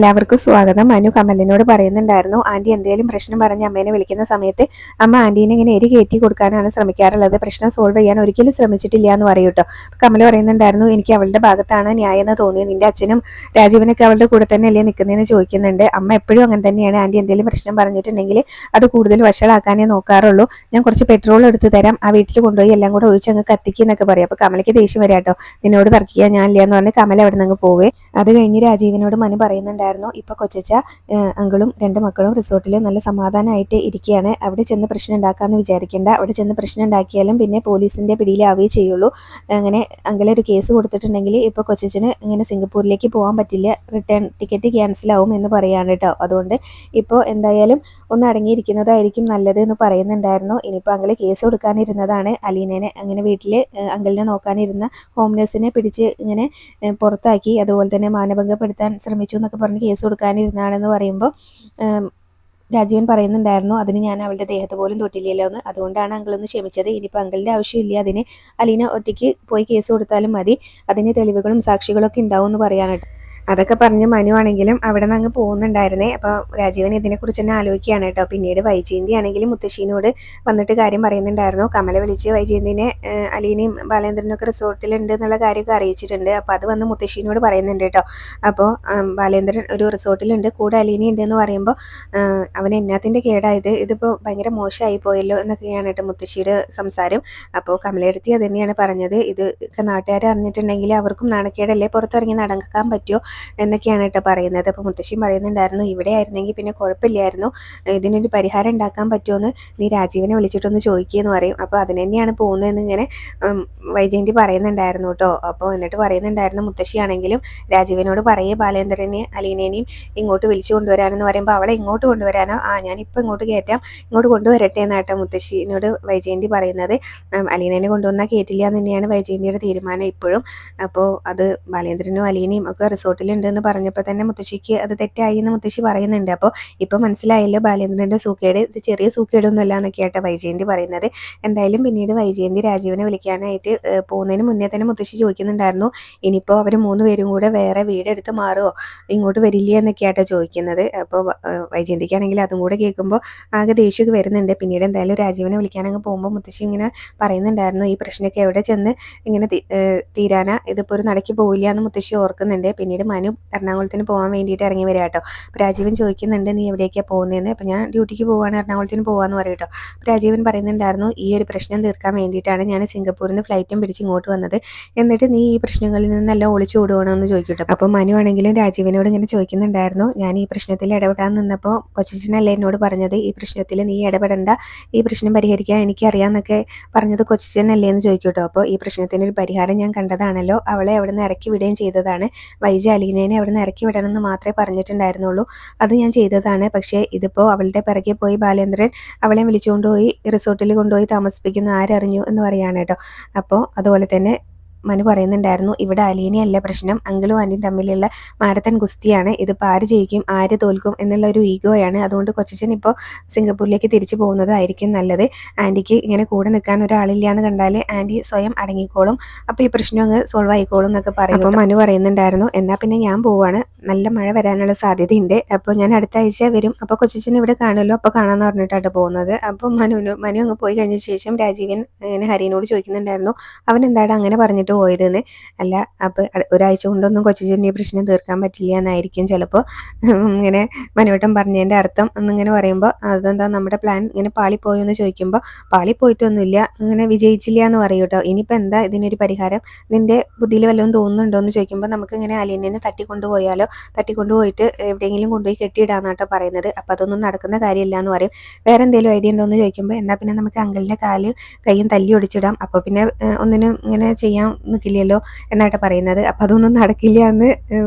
എല്ലാവർക്കും സ്വാഗതം. മനു കമലിനോട് പറയുന്നുണ്ടായിരുന്നു, ആന്റി എന്തെങ്കിലും പ്രശ്നം പറഞ്ഞ് അമ്മേനെ വിളിക്കുന്ന സമയത്ത് അമ്മ ആന്റീനെ ഇങ്ങനെ എരി കയറ്റി കൊടുക്കാനാണ് ശ്രമിക്കാറുള്ളത്, പ്രശ്നം സോൾവ് ചെയ്യാൻ ഒരിക്കലും ശ്രമിച്ചിട്ടില്ല എന്ന് പറയൂ കേട്ടോ. കമൽ പറയുന്നുണ്ടായിരുന്നു, എനിക്ക് അവളുടെ ഭാഗത്താണ് ന്യായം എന്ന് തോന്നി, നിന്റെ അച്ഛനും രാജീവനൊക്കെ അവളുടെ കൂടെ തന്നെ അല്ലേ നിൽക്കുന്നതെന്ന് ചോദിക്കുന്നുണ്ട്. അമ്മ എപ്പോഴും അങ്ങനെ തന്നെയാണ്, ആന്റി എന്തെങ്കിലും പ്രശ്നം പറഞ്ഞിട്ടുണ്ടെങ്കിൽ അത് കൂടുതൽ വഷളാക്കാനേ നോക്കാറുള്ളൂ, ഞാൻ കുറച്ച് പെട്രോൾ എടുത്ത് തരാം, ആ വീട്ടിൽ കൊണ്ടുപോയി എല്ലാം കൂടെ ഒഴിച്ചങ്ങ് കത്തിക്കുന്നൊക്കെ പറയാം. അപ്പൊ കമലയ്ക്ക് ദേഷ്യം വരാം കേട്ടോ, നിന്നോട് തർക്കിക്കാൻ ഞാൻ ഇല്ല എന്ന് പറഞ്ഞ് കമൽ അവിടെ നിന്ന് പോവേ. അത് കഴിഞ്ഞ് രാജീവിനോട് മനു പറയുന്നുണ്ടായിരുന്നു, ഇപ്പൊ കൊച്ചച്ച അങ്കിളും രണ്ട് മക്കളും റിസോർട്ടിൽ നല്ല സമാധാനമായിട്ട് ഇരിക്കുകയാണ്, അവിടെ ചെന്ന് പ്രശ്നം ഉണ്ടാക്കാന്ന് വിചാരിക്കേണ്ട, അവിടെ ചെന്ന് പ്രശ്നം ഉണ്ടാക്കിയാലും പിന്നെ പോലീസിന്റെ പിടിയിലാവുകയേ ചെയ്യുള്ളൂ. അങ്ങനെ അങ്കിളെ ഒരു കേസ് കൊടുത്തിട്ടുണ്ടെങ്കിൽ ഇപ്പൊ കൊച്ചച്ചന് ഇങ്ങനെ സിംഗപ്പൂരിലേക്ക് പോകാൻ പറ്റില്ല, റിട്ടേൺ ടിക്കറ്റ് ക്യാൻസൽ ആവും എന്ന് പറയാണ് കേട്ടോ. അതുകൊണ്ട് ഇപ്പോൾ എന്തായാലും ഒന്ന് അടങ്ങിയിരിക്കുന്നതായിരിക്കും നല്ലത് എന്ന് പറയുന്നുണ്ടായിരുന്നു. ഇനിയിപ്പോൾ അങ്കിള് കേസ് കൊടുക്കാനിരുന്നതാണ്, അലീനനെ അങ്ങനെ വീട്ടിൽ അങ്കിളിനെ നോക്കാനിരുന്ന ഹോം നേഴ്സിനെ പിടിച്ച് ഇങ്ങനെ പുറത്താക്കി, അതുപോലെ തന്നെ മാനഭംഗപ്പെടുത്താൻ ശ്രമിച്ചു എന്നൊക്കെ പറഞ്ഞ് കേസ് കൊടുക്കാനിരുന്നാണെന്ന് പറയുമ്പോൾ രാജീവൻ പറയുന്നുണ്ടായിരുന്നു, അതിന് ഞാൻ അവളുടെ ദേഹത്ത് പോലും തൊട്ടില്ലല്ലോ എന്ന്, അതുകൊണ്ടാണ് അങ്കിളൊന്ന് ക്ഷമിച്ചത്, ഇനിയിപ്പോൾ അങ്കിളിൻ്റെ ആവശ്യമില്ല അതിന്, അലീന ഒറ്റയ്ക്ക് പോയി കേസ് കൊടുത്താലും മതി, അതിന് തെളിവുകളും സാക്ഷികളൊക്കെ ഉണ്ടാവും എന്ന് പറയാനായിട്ട്. അതൊക്കെ പറഞ്ഞ് മനു ആണെങ്കിലും അവിടെ നിന്ന് അങ്ങ് പോകുന്നുണ്ടായിരുന്നേ. അപ്പോൾ രാജീവൻ ഇതിനെക്കുറിച്ച് തന്നെ ആലോചിക്കുകയാണ് കേട്ടോ. പിന്നീട് വൈജയന്തി ആണെങ്കിലും മുത്തശ്ശീനോട് വന്നിട്ട് കാര്യം പറയുന്നുണ്ടായിരുന്നു, കമല വിളിച്ച് വൈജയന്തിനെ അലീനയും ബാലേന്ദ്രനും ഒക്കെ റിസോർട്ടിലുണ്ട് എന്നുള്ള കാര്യമൊക്കെ അറിയിച്ചിട്ടുണ്ട്. അപ്പോൾ അത് വന്ന് മുത്തശ്ശീനോട് പറയുന്നുണ്ട് കേട്ടോ. അപ്പോൾ ബാലേന്ദ്രൻ ഒരു റിസോർട്ടിലുണ്ട്, കൂടെ അലീന ഉണ്ട് എന്ന് പറയുമ്പോൾ അവൻ എന്നാത്തിൻ്റെ കേടായത്, ഇതിപ്പോൾ ഭയങ്കര മോശമായി പോയല്ലോ എന്നൊക്കെയാണ് കേട്ടോ മുത്തശ്ശിയുടെ സംസാരം. അപ്പോൾ കമലയെടുത്തി അത് തന്നെയാണ് പറഞ്ഞത്, ഇത് ഒക്കെ നാട്ടുകാർ അറിഞ്ഞിട്ടുണ്ടെങ്കിൽ അവർക്കും നാണക്കേടല്ലേ, പുറത്തിറങ്ങി നടക്കാൻ പറ്റുമോ എന്നൊക്കെയാണ് കേട്ടോ പറയുന്നത്. അപ്പോൾ മുത്തശ്ശി പറയുന്നുണ്ടായിരുന്നു, ഇവിടെ ആയിരുന്നെങ്കിൽ പിന്നെ കുഴപ്പമില്ലായിരുന്നു, ഇതിനൊരു പരിഹാരം ഉണ്ടാക്കാൻ പറ്റുമോ നീ രാജീവിനെ വിളിച്ചിട്ടൊന്ന് ചോദിക്കുകയെന്ന് പറയും. അപ്പോൾ അതിന് തന്നെയാണ് പോകുന്നതെന്ന് ഇങ്ങനെ വൈജയന്തി പറയുന്നുണ്ടായിരുന്നു കേട്ടോ. അപ്പോൾ എന്നിട്ട് പറയുന്നുണ്ടായിരുന്നു, മുത്തശ്ശിയാണെങ്കിലും രാജീവിനോട് പറയേ ബാലേന്ദ്രനെ അലീനേനെയും ഇങ്ങോട്ട് വിളിച്ചു കൊണ്ടുവരാനെന്ന് പറയുമ്പോൾ അവളെ ഇങ്ങോട്ട് കൊണ്ടുവരാനോ, ഞാനിപ്പോൾ ഇങ്ങോട്ട് കയറ്റാം, ഇങ്ങോട്ട് കൊണ്ടുവരട്ടെ എന്നാട്ടോ മുത്തശ്ശിനോട് വൈജയന്തി പറയുന്നത്. അലീനേനെ കൊണ്ടുവന്നാൽ കേട്ടില്ല എന്ന് തന്നെയാണ് വൈജയന്തിയുടെ തീരുമാനം ഇപ്പോഴും. അപ്പോൾ അത് ബാലേന്ദ്രനും അലീനയും ഒക്കെ റിസോർട്ടിലുണ്ട് എന്ന് പറഞ്ഞപ്പോൾ തന്നെ മുത്തശ്ശിക്ക് അത് തെറ്റായി എന്ന് മുത്തശ്ശി പറയുന്നുണ്ട്. അപ്പോൾ ഇപ്പോൾ മനസ്സിലായല്ലോ ബാലേന്ദ്രൻ്റെ സൂക്കേട്, ഇത് ചെറിയ സൂക്കേടൊന്നുമല്ല എന്നൊക്കെയാട്ടോ വൈജയന്തി പറയുന്നത്. എന്തായാലും പിന്നീട് വൈജയന്തി രാജീവിനെ വിളിക്കാനായിട്ട് പോകുന്നതിന് മുന്നേ തന്നെ മുത്തശ്ശി ചോദിക്കുന്നുണ്ടായിരുന്നു, ഇനിയിപ്പോൾ അവർ 3 പേരും കൂടെ വേറെ വീടെടുത്ത് മാറുമോ, ഇങ്ങോട്ട് വരില്ലേ എന്നൊക്കെയാട്ടോ ചോദിക്കുന്നത്. അപ്പോൾ വൈജയന്തിക്കാണെങ്കിൽ അതും കൂടെ കേൾക്കുമ്പോൾ ആകെ ദേഷ്യമൊക്കെ വരുന്നുണ്ട്. പിന്നീട് എന്തായാലും രാജീവിനെ വിളിക്കാനങ്ങ് പോകുമ്പോൾ മുത്തശ്ശി ഇങ്ങനെ പറയുന്നുണ്ടായിരുന്നു, ഈ പ്രശ്നമൊക്കെ എവിടെ ചെന്ന് ഇങ്ങനെ തീരാനാ, ഇതിപ്പോൾ ഒരു നടക്കി പോവില്ല എന്ന് മുത്തശ്ശി ഓർക്കുന്നുണ്ട്. പിന്നീട് മനു എറണാകുളത്തിന് പോകാൻ വേണ്ടിയിട്ട് ഇറങ്ങി വരിക കേട്ടോ. അപ്പോൾ രാജീവൻ ചോദിക്കുന്നുണ്ട്, നീ എവിടേക്കാണ് പോകുന്നതെന്ന്. അപ്പോൾ ഞാൻ ഡ്യൂട്ടിക്ക് പോവാണ്, എറണാകുളത്തിന് പോകാമെന്ന് പറയും കേട്ടോ. അപ്പോൾ രാജീവൻ പറയുന്നുണ്ടായിരുന്നു, ഈ ഒരു പ്രശ്നം തീർക്കാൻ വേണ്ടിയിട്ടാണ് ഞാൻ സിംഗപ്പൂരിൽ നിന്ന് ഫ്ലൈറ്റും പിടിച്ച് ഇങ്ങോട്ട് വന്നത്, എന്നിട്ട് നീ ഈ പ്രശ്നങ്ങളിൽ നിന്നെല്ലാം ഒളിച്ചോടുകയാണെന്ന് ചോദിക്കട്ടോ. അപ്പോൾ മനു ആണെങ്കിലും രാജീവനോട് ഇങ്ങനെ ചോദിക്കുന്നുണ്ടായിരുന്നു, ഞാൻ ഈ പ്രശ്നത്തിൽ ഇടപെടാൻ നിന്നപ്പോൾ കൊച്ചച്ഛനല്ലേ എന്നോട് പറഞ്ഞത്, ഈ പ്രശ്നത്തിൽ നീ ഇടപെടണ്ട, ഈ പ്രശ്നം പരിഹരിക്കാൻ എനിക്കറിയാമെന്നൊക്കെ പറഞ്ഞത് കൊച്ചച്ഛനല്ലേ എന്ന് ചോദിക്കട്ടോ. അപ്പോൾ ഈ പ്രശ്നത്തിനൊരു പരിഹാരം ഞാൻ കണ്ടതാണല്ലോ, അവളെ അവിടെ നിന്ന് ഇറക്കി വിടുകയും ചെയ്തതാണ്, വൈജ അലീനേനെ അവിടെ നിന്ന് ഇറക്കി വിടണമെന്ന് മാത്രമേ പറഞ്ഞിട്ടുണ്ടായിരുന്നുള്ളൂ, അത് ഞാൻ ചെയ്തതാണ്. പക്ഷേ ഇതിപ്പോൾ അവളുടെ പിറകെ പോയി ബാലേന്ദ്രൻ അവളെ വിളിച്ചുകൊണ്ടുപോയി റിസോർട്ടിൽ കൊണ്ടുപോയി താമസിപ്പിക്കുന്ന ആരറിഞ്ഞു എന്ന് പറയാണ് കേട്ടോ. അപ്പോൾ അതുപോലെ തന്നെ മനു പറയുന്നുണ്ടായിരുന്നു, ഇവിടെ അലീനയല്ല പ്രശ്നം, അങ്കിളും ആൻറ്റിയും തമ്മിലുള്ള മാരത്തൺ ഗുസ്തിയാണ്, ഇതിപ്പോൾ ആര് ജയിക്കും ആര് തോൽക്കും എന്നുള്ള ഒരു ഈഗോയാണ്, അതുകൊണ്ട് കൊച്ചച്ഛൻ ഇപ്പോൾ സിംഗപ്പൂരിലേക്ക് തിരിച്ചു പോകുന്നതായിരിക്കും നല്ലത്, ആൻറ്റിക്ക് ഇങ്ങനെ കൂടെ നിൽക്കാൻ ഒരാളില്ല എന്ന് കണ്ടാൽ ആൻറ്റി സ്വയം അടങ്ങിക്കോളും, അപ്പോൾ ഈ പ്രശ്നം അങ്ങ് സോൾവ് ആയിക്കോളും എന്നൊക്കെ പറയും. അപ്പോൾ മനു പറയുന്നുണ്ടായിരുന്നു, എന്നാൽ പിന്നെ ഞാൻ പോവാണ്, നല്ല മഴ വരാനുള്ള സാധ്യതയുണ്ട്, അപ്പോൾ ഞാൻ അടുത്ത ആഴ്ച വരും, അപ്പോൾ കൊച്ചച്ഛൻ ഇവിടെ കാണുമല്ലോ, അപ്പോൾ കാണാമെന്ന് പറഞ്ഞിട്ടാണ് പോകുന്നത്. അപ്പോൾ മനു അങ്ങ് പോയി കഴിഞ്ഞ ശേഷം രാജീവൻ ഇങ്ങനെ ഹരിനോട് ചോദിക്കുന്നുണ്ടായിരുന്നു, അവൻ എന്താണ് അങ്ങനെ പറഞ്ഞിട്ട് പോയതെന്ന്. അല്ല, അപ്പോൾ ഒരാഴ്ച കൊണ്ടൊന്നും കൊച്ചച്ഛൻ്റെ ഈ പ്രശ്നം തീർക്കാൻ പറ്റില്ല എന്നായിരിക്കും ചിലപ്പോൾ ഇങ്ങനെ മനുവട്ടം പറഞ്ഞതിൻ്റെ അർത്ഥം എന്നിങ്ങനെ പറയുമ്പോൾ, അതെന്താ നമ്മുടെ പ്ലാൻ ഇങ്ങനെ പാളിപ്പോയോ എന്ന് ചോദിക്കുമ്പോൾ, പാളിപ്പോയിട്ടൊന്നുമില്ല, ഇങ്ങനെ വിജയിച്ചില്ല എന്ന് പറയും കേട്ടോ. ഇനിയിപ്പോൾ എന്താ ഇതിനൊരു പരിഹാരം, നിൻ്റെ ബുദ്ധിയിൽ വല്ലതും തോന്നുന്നുണ്ടോ എന്ന് ചോദിക്കുമ്പോൾ, നമുക്ക് ഇങ്ങനെ അലീനനെ തട്ടിക്കൊണ്ടുപോയാലോ, തട്ടിക്കൊണ്ടുപോയിട്ട് എവിടെയെങ്കിലും കൊണ്ടുപോയി കെട്ടിയിടാന്നാട്ടോ പറയുന്നത്. അപ്പോൾ അതൊന്നും നടക്കുന്ന കാര്യമില്ല എന്ന് പറയും. വേറെ എന്തെങ്കിലും ഐഡിയ ഉണ്ടോ എന്ന് ചോദിക്കുമ്പോൾ, എന്നാൽ പിന്നെ നമുക്ക് അങ്കിളിൻ്റെ കൈയും തല്ലി ഒടിച്ചിടാം, അപ്പോൾ പിന്നെ ഒന്നിനും ഇങ്ങനെ ചെയ്യാൻ നിൽക്കില്ലല്ലോ എന്നായിട്ട് പറയുന്നത്. അപ്പം അതൊന്നും നടക്കില്ല എന്ന്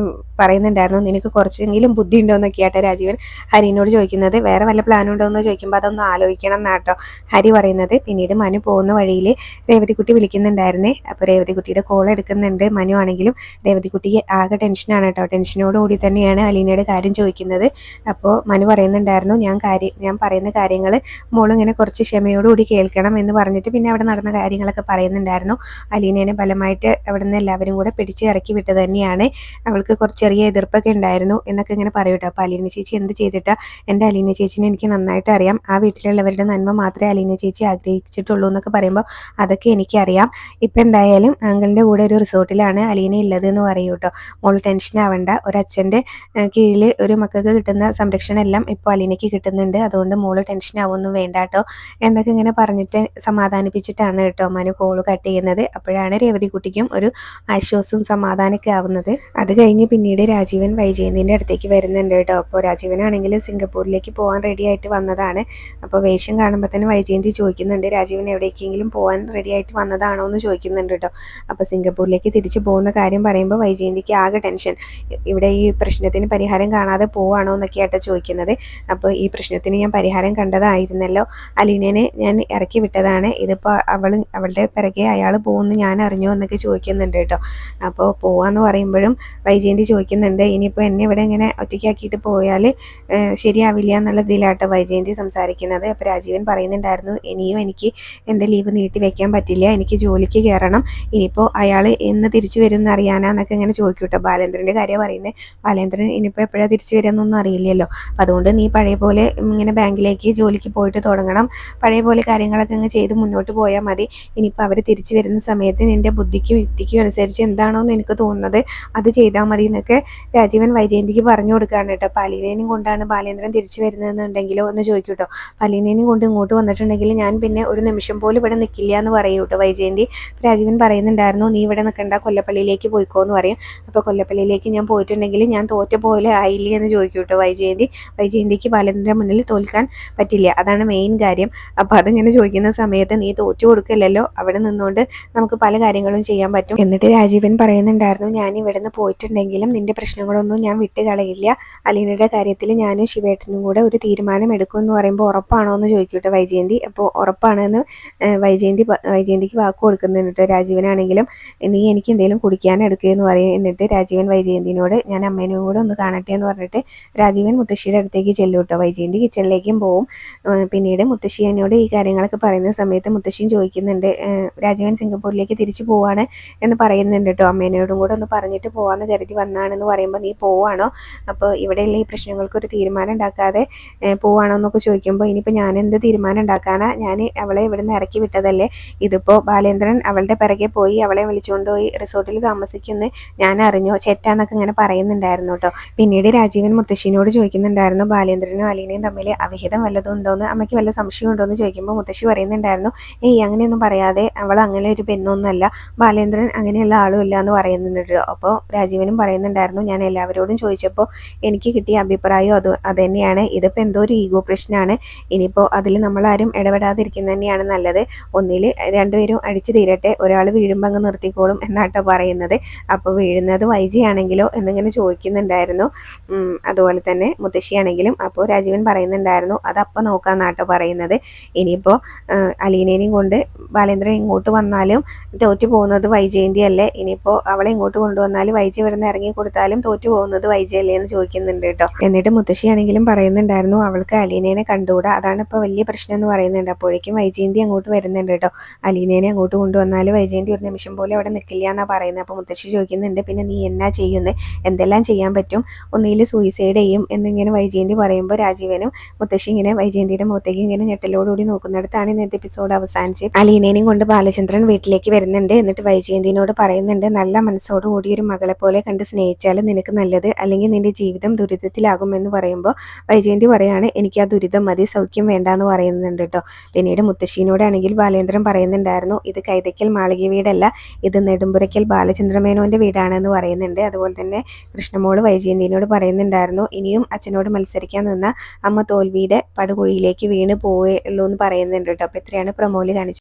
പറയുന്നുണ്ടായിരുന്നു. നിനക്ക് കുറച്ചെങ്കിലും ബുദ്ധി ഉണ്ടോ എന്നൊക്കെയാട്ടെ രാജീവൻ ഹരിനോട് ചോദിക്കുന്നത്. വേറെ വല്ല പ്ലാനും ഉണ്ടോ എന്ന് ചോദിക്കുമ്പോൾ അതൊന്ന് ആലോചിക്കണം എന്നാട്ടോ ഹരി പറയുന്നത്. പിന്നീട് മനു പോകുന്ന വഴിയിൽ രേവതിക്കുട്ടി വിളിക്കുന്നുണ്ടായിരുന്നേ. അപ്പോൾ രേവതിക്കുട്ടിയുടെ കോൾ എടുക്കുന്നുണ്ട്. മനു ആണെങ്കിലും രേവതിക്കുട്ടിക്ക് ആകെ ടെൻഷനാണ് കേട്ടോ. ടെൻഷനോടുകൂടി തന്നെയാണ് അലീനയുടെ കാര്യം ചോദിക്കുന്നത്. അപ്പോൾ മനു പറയുന്നുണ്ടായിരുന്നു, ഞാൻ പറയുന്ന കാര്യങ്ങൾ മോളിങ്ങനെ കുറച്ച് ക്ഷമയോടുകൂടി കേൾക്കണം എന്ന് പറഞ്ഞിട്ട് പിന്നെ അവിടെ നടന്ന കാര്യങ്ങളൊക്കെ പറയുന്നുണ്ടായിരുന്നു. അലീനേനെ ബലമായി ബലമായിട്ട് അവിടെ നിന്ന് എല്ലാവരും കൂടെ പിടിച്ച് ഇറക്കി വിട്ടത് തന്നെയാണ്. അവൾക്ക് കുറച്ച് ചെറിയ എതിർപ്പൊക്കെ ഉണ്ടായിരുന്നു എന്നൊക്കെ ഇങ്ങനെ പറയും കേട്ടോ. അപ്പോൾ അലീന ചേച്ചി എന്ത് ചെയ്തിട്ടാ, എൻ്റെ അലീന ചേച്ചിനെ എനിക്ക് നന്നായിട്ട് അറിയാം, ആ വീട്ടിലുള്ളവരുടെ നന്മ മാത്രമേ അലീന ചേച്ചി ആഗ്രഹിച്ചിട്ടുള്ളൂ എന്നൊക്കെ പറയുമ്പോൾ അതൊക്കെ എനിക്കറിയാം. ഇപ്പം എന്തായാലും അങ്കിളിൻ്റെ കൂടെ ഒരു റിസോർട്ടിലാണ് അലീന ഉള്ളത് എന്ന് പറയൂ കേട്ടോ. മോൾ ടെൻഷൻ ആവണ്ട, ഒരച്ഛൻ്റെ കീഴിൽ ഒരു മക്കൾക്ക് കിട്ടുന്ന സംരക്ഷണം എല്ലാം ഇപ്പോൾ അലീനയ്ക്ക് കിട്ടുന്നുണ്ട്, അതുകൊണ്ട് മോള് ടെൻഷൻ ആവൊന്നും വേണ്ട കേട്ടോ എന്നൊക്കെ ഇങ്ങനെ പറഞ്ഞിട്ട് സമാധാനിപ്പിച്ചിട്ടാണ് കേട്ടോ മനു കോള് കട്ട് ചെയ്യുന്നത്. അപ്പോഴാണ് രേവതിക്കുട്ടിക്കും ഒരു ആശ്വാസവും സമാധാനമൊക്കെ ആവുന്നത്. അത് കഴിഞ്ഞ് പിന്നീട് രാജീവൻ വൈജയന്തിൻ്റെ അടുത്തേക്ക് വരുന്നുണ്ട് കേട്ടോ. അപ്പോൾ രാജീവനാണെങ്കിൽ സിംഗപ്പൂരിലേക്ക് പോകാൻ റെഡി ആയിട്ട് വന്നതാണ്. അപ്പോൾ വേഷം കാണുമ്പോൾ തന്നെ വൈജയന്തി ചോദിക്കുന്നുണ്ട്, രാജീവൻ എവിടേക്കെങ്കിലും പോകാൻ റെഡി ആയിട്ട് വന്നതാണോ എന്ന് ചോദിക്കുന്നുണ്ട് കേട്ടോ. അപ്പോൾ സിംഗപ്പൂരിലേക്ക് തിരിച്ചു പോകുന്ന കാര്യം പറയുമ്പോൾ വൈജയന്തിക്ക് ആകെ ടെൻഷൻ, ഇവിടെ ഈ പ്രശ്നത്തിന് പരിഹാരം കാണാതെ പോവാണോ എന്നൊക്കെയാട്ടോ ചോദിക്കുന്നത്. അപ്പോൾ ഈ പ്രശ്നത്തിന് ഞാൻ പരിഹാരം കണ്ടതായിരുന്നല്ലോ, അലീനനെ ഞാൻ ഇറക്കി വിട്ടതാണ്, ഇതിപ്പോൾ അവളുടെ പിറകെ അയാൾ പോകുമെന്ന് ഞാൻ അറിഞ്ഞു എന്നൊക്കെ ചോദിക്കുന്നുണ്ട് കേട്ടോ. അപ്പോൾ പോവാന്ന് പറയുമ്പോഴും വൈജയന്തി ചോദിക്കുന്നുണ്ട്, ഇനിയിപ്പോൾ എന്നെ ഇവിടെ ഇങ്ങനെ ഒറ്റയ്ക്കാക്കിയിട്ട് പോയാൽ ശരിയാവില്ല എന്നുള്ള ഇതിലാട്ടോ വൈജയന്തി സംസാരിക്കുന്നത്. അപ്പോൾ രാജീവൻ പറയുന്നുണ്ടായിരുന്നു, ഇനിയും എനിക്ക് എൻ്റെ ലീവ് നീട്ടി വെക്കാൻ പറ്റില്ല, എനിക്ക് ജോലിക്ക് കയറണം, ഇനിയിപ്പോൾ അയാൾ എന്ന് തിരിച്ചു വരും എന്നറിയാനാന്നൊക്കെ ഇങ്ങനെ ചോദിക്കും കേട്ടോ. ബാലേന്ദ്രൻ്റെ കാര്യം പറയുന്നത്, ബാലേന്ദ്രൻ ഇനിയിപ്പോൾ എപ്പോഴാണ് തിരിച്ചു വരികയെന്നൊന്നും അറിയില്ലല്ലോ, അതുകൊണ്ട് നീ പഴയ പോലെ ഇങ്ങനെ ബാങ്കിലേക്ക് ജോലിക്ക് പോയിട്ട് തുടങ്ങണം, പഴയ പോലെ കാര്യങ്ങളൊക്കെ അങ്ങ് ചെയ്ത് മുന്നോട്ട് പോയാൽ മതി, ഇനിയിപ്പോൾ അവർ തിരിച്ചു വരുന്ന സമയത്ത് നിൻ്റെ ബുദ്ധിക്കും യുക്തിക്കും അനുസരിച്ച് എന്താണോ എന്ന് എനിക്ക് തോന്നുന്നത് അത് ചെയ്താൽ മതി എന്നൊക്കെ രാജീവൻ വൈജയന്തിക്ക് പറഞ്ഞു കൊടുക്കുകയാണ് കേട്ടോ. പലീനേനും കൊണ്ടാണ് ബാലേന്ദ്രൻ തിരിച്ചു വരുന്നതെന്നുണ്ടെങ്കിലോ എന്ന് ചോദിക്കും കേട്ടോ. പലീനേനും കൊണ്ട് ഇങ്ങോട്ട് വന്നിട്ടുണ്ടെങ്കിൽ ഞാൻ പിന്നെ ഒരു നിമിഷം പോലും ഇവിടെ നിൽക്കില്ല എന്ന് പറയും കേട്ടോ വൈജയന്തി. രാജീവൻ പറയുന്നുണ്ടായിരുന്നു, നീ ഇവിടെ നിൽക്കണ്ട, കൊല്ലപ്പള്ളിയിലേക്ക് പോയിക്കോ എന്ന് പറയും. അപ്പോൾ കൊല്ലപ്പള്ളിയിലേക്ക് ഞാൻ പോയിട്ടുണ്ടെങ്കിൽ ഞാൻ തോറ്റ പോലെ ആയില്ലേ എന്ന് ചോദിക്കും കേട്ടോ വൈജയന്തി. വൈജയന്തിക്ക് ബാലേന്ദ്രൻ്റെ മുന്നിൽ തോൽക്കാൻ പറ്റില്ല, അതാണ് മെയിൻ കാര്യം. അപ്പോൾ അതിങ്ങനെ ചോദിക്കുന്ന സമയത്ത് നീ തോറ്റു കൊടുക്കില്ലല്ലോ, അവിടെ നിന്നുകൊണ്ട് നമുക്ക് പല കാര്യങ്ങളും ചെയ്യാൻ പറ്റും. എന്നിട്ട് രാജീവൻ പറയുന്നുണ്ടായിരുന്നു, ഞാൻ ഇവിടെ നിന്ന് പോയിട്ടുണ്ടെങ്കിലും നിന്റെ പ്രശ്നങ്ങളൊന്നും ഞാൻ വിട്ട് കളയില്ല, അലീനയുടെ കാര്യത്തിൽ ഞാനും ശിവേട്ടനും കൂടെ ഒരു തീരുമാനം എടുക്കും എന്ന് പറയുമ്പോൾ ഉറപ്പാണോ എന്ന് ചോദിക്കട്ടെ വൈജയന്തി. അപ്പോൾ ഉറപ്പാണെന്ന് വൈജയന്തിക്ക് വാക്ക് കൊടുക്കുന്നുണ്ട് കേട്ടോ. രാജീവനാണെങ്കിലും നീ എനിക്ക് എന്തെങ്കിലും കുടിക്കാൻ എടുക്കുക എന്ന് പറയും. എന്നിട്ട് രാജീവൻ വൈജയന്തിനോട് ഞാൻ അമ്മേനും കൂടെ ഒന്ന് കാണട്ടെ എന്ന് പറഞ്ഞിട്ട് രാജീവൻ മുത്തശ്ശിയുടെ അടുത്തേക്ക് ചെല്ലും കേട്ടോ. വൈജയന്തി കിച്ചണിലേക്കും പോവും. പിന്നീട് മുത്തശ്ശി എന്നോട് ഈ കാര്യങ്ങളൊക്കെ പറയുന്ന സമയത്ത് മുത്തശ്ശിയും ചോദിക്കുന്നുണ്ട്, രാജീവൻ സിംഗപ്പൂരിലേക്ക് തിരിച്ചു പോവാണ് എന്ന് പറയുന്നുണ്ട് കേട്ടോ. അമ്മേനോടും കൂടെ ഒന്ന് പറഞ്ഞിട്ട് പോവാന്ന് കരുതി വന്നാണെന്ന് പറയുമ്പോൾ നീ പോവാണോ, അപ്പോൾ ഇവിടെയുള്ള ഈ പ്രശ്നങ്ങൾക്ക് ഒരു തീരുമാനം ഉണ്ടാക്കാതെ പോവാണോ എന്നൊക്കെ ചോദിക്കുമ്പോൾ ഇനിയിപ്പോൾ ഞാൻ എന്ത് തീരുമാനം ഉണ്ടാക്കാനാ, ഞാൻ അവളെ ഇവിടെ നിന്ന് ഇറക്കി വിട്ടതല്ലേ, ഇതിപ്പോൾ ബാലേന്ദ്രൻ അവളുടെ പിറകെ പോയി അവളെ വിളിച്ചുകൊണ്ട് പോയി റിസോർട്ടിൽ താമസിക്കുമെന്ന് ഞാൻ അറിഞ്ഞോ ചേട്ടാന്നൊക്കെ ഇങ്ങനെ പറയുന്നുണ്ടായിരുന്നു കേട്ടോ. പിന്നീട് രാജീവൻ മുത്തശ്ശിനോട് ചോദിക്കുന്നുണ്ടായിരുന്നു, ബാലേന്ദ്രനും അലീനയും തമ്മിൽ അവിഹിതം വല്ലതും ഉണ്ടോയെന്ന്, അമ്മയ്ക്ക് വല്ല സംശയം ഉണ്ടോ എന്ന് ചോദിക്കുമ്പോൾ മുത്തശ്ശി പറയുന്നുണ്ടായിരുന്നു, ഏയ് അങ്ങനെയൊന്നും പറയാതെ, അവൾ അങ്ങനെ ഒരു പെണ്ണൊന്നുമല്ല, ബാലേന്ദ്രൻ അങ്ങനെയുള്ള ആളും ഇല്ല എന്ന് പറയുന്നുണ്ട് കേട്ടോ. അപ്പോൾ രാജീവനും പറയുന്നുണ്ടായിരുന്നു, ഞാൻ എല്ലാവരോടും ചോദിച്ചപ്പോൾ എനിക്ക് കിട്ടിയ അഭിപ്രായം അത് തന്നെയാണ്, ഇതിപ്പോൾ എന്തോ ഒരു ഈഗോ പ്രശ്നമാണ്, ഇനിയിപ്പോൾ അതിൽ നമ്മളാരും ഇടപെടാതിരിക്കുന്നത് തന്നെയാണ് നല്ലത്, ഒന്നിൽ രണ്ടുപേരും അടിച്ചു തീരട്ടെ, ഒരാൾ വീഴുമ്പോൾ അങ്ങ് നിർത്തിക്കോളും എന്നാട്ടോ പറയുന്നത്. അപ്പോൾ വീഴുന്നത് വൈജിയാണെങ്കിലോ എന്നിങ്ങനെ ചോദിക്കുന്നുണ്ടായിരുന്നു. അതുപോലെ തന്നെ മുത്തശ്ശിയാണെങ്കിലും. അപ്പോൾ രാജീവൻ പറയുന്നുണ്ടായിരുന്നു, അതപ്പോൾ നോക്കാമെന്നാട്ടോ പറയുന്നത്, ഇനിയിപ്പോൾ അലീനേനെയും കൊണ്ട് ബാലേന്ദ്രൻ ഇങ്ങോട്ട് വന്നാലും തോറ്റു പോകുന്നത് വൈജയന്തി അല്ലേ, ഇനിയിപ്പോൾ അവളെ ഇങ്ങോട്ട് കൊണ്ടുവന്നാലും വൈജി ഇവിടെ നിന്ന് ഇറങ്ങി കൊടുത്താലും തോറ്റു പോകുന്നത് വൈജി അല്ലേ എന്ന് ചോദിക്കുന്നുണ്ട് കേട്ടോ. എന്നിട്ട് മുത്തശ്ശിയാണെങ്കിലും പറയുന്നുണ്ടായിരുന്നു, അവൾക്ക് അലീനേനെ കണ്ടുകൂടാ, അതാണ് ഇപ്പോൾ വലിയ പ്രശ്നം എന്ന് പറയുന്നുണ്ട്. അപ്പോഴേക്കും വൈജയന്തി അങ്ങോട്ട് വരുന്നുണ്ട് കേട്ടോ. അലീനേനെ അങ്ങോട്ട് കൊണ്ടുവന്നാൽ വൈജയന്തി ഒരു നിമിഷം പോലും അവിടെ നിൽക്കില്ല എന്നാണ് പറയുന്നത്. അപ്പോൾ മുത്തശ്ശി ചോദിക്കുന്നുണ്ട്, പിന്നെ നീ എന്നാ ചെയ്യുന്നത്, എന്തെല്ലാം ചെയ്യാൻ പറ്റും, ഒന്നിൽ സൂയിസൈഡ് ചെയ്യും എന്നിങ്ങനെ വൈജയന്തി പറയുമ്പോൾ രാജീവനും മുത്തശ്ശി ഇങ്ങനെ വൈജയന്തിയുടെ മുഖത്തേക്ക് ഇങ്ങനെ ഞെട്ടലോടുകൂടി നോക്കുന്നിടത്താണ് ഇന്നത്തെ എപ്പിസോഡ് അവസാനിച്ച്. അലീനേനെയും കൊണ്ട് ബാലചന്ദ്രൻ വീട്ടിലേക്ക് വരുന്നുണ്ട്. എന്നിട്ട് വൈജയന്തിനോട് പറയുന്നുണ്ട്, നല്ല മനസ്സോടുകൂടി ഒരു മകളെ പോലെ കണ്ട് സ്നേഹിച്ചാൽ നിനക്ക് നല്ലത്, അല്ലെങ്കിൽ നിന്റെ ജീവിതം ദുരിതത്തിലാകുമെന്ന് പറയുമ്പോൾ വൈജയന്തി പറയാണ്, എനിക്ക് ആ ദുരിതം മതി, സൗഖ്യം വേണ്ട എന്ന് പറയുന്നുണ്ട് കേട്ടോ. പിന്നീട് മുത്തശ്ശീനോടാണെങ്കിൽ ബാലേന്ദ്രൻ പറയുന്നുണ്ടായിരുന്നു, ഇത് കൈതയ്ക്കൽ മാളിക വീടല്ല, ഇത് നെടുമ്പുരയ്ക്കൽ ബാലചന്ദ്രമേനോന്റെ വീടാണെന്ന് പറയുന്നുണ്ട്. അതുപോലെ തന്നെ കൃഷ്ണമോള് വൈജയന്തിനോട് പറയുന്നുണ്ടായിരുന്നു, ഇനിയും അച്ഛനോട് മത്സരിക്കാൻ നിന്ന അമ്മ തോൽവിയുടെ പടുകുഴിയിലേക്ക് വീണ് പോവുള്ളൂ എന്ന് പറയുന്നുണ്ട് കേട്ടോ. അപ്പോൾ ഇത്രയാണ് പ്രൊമോയിൽ കാണിച്ചത്.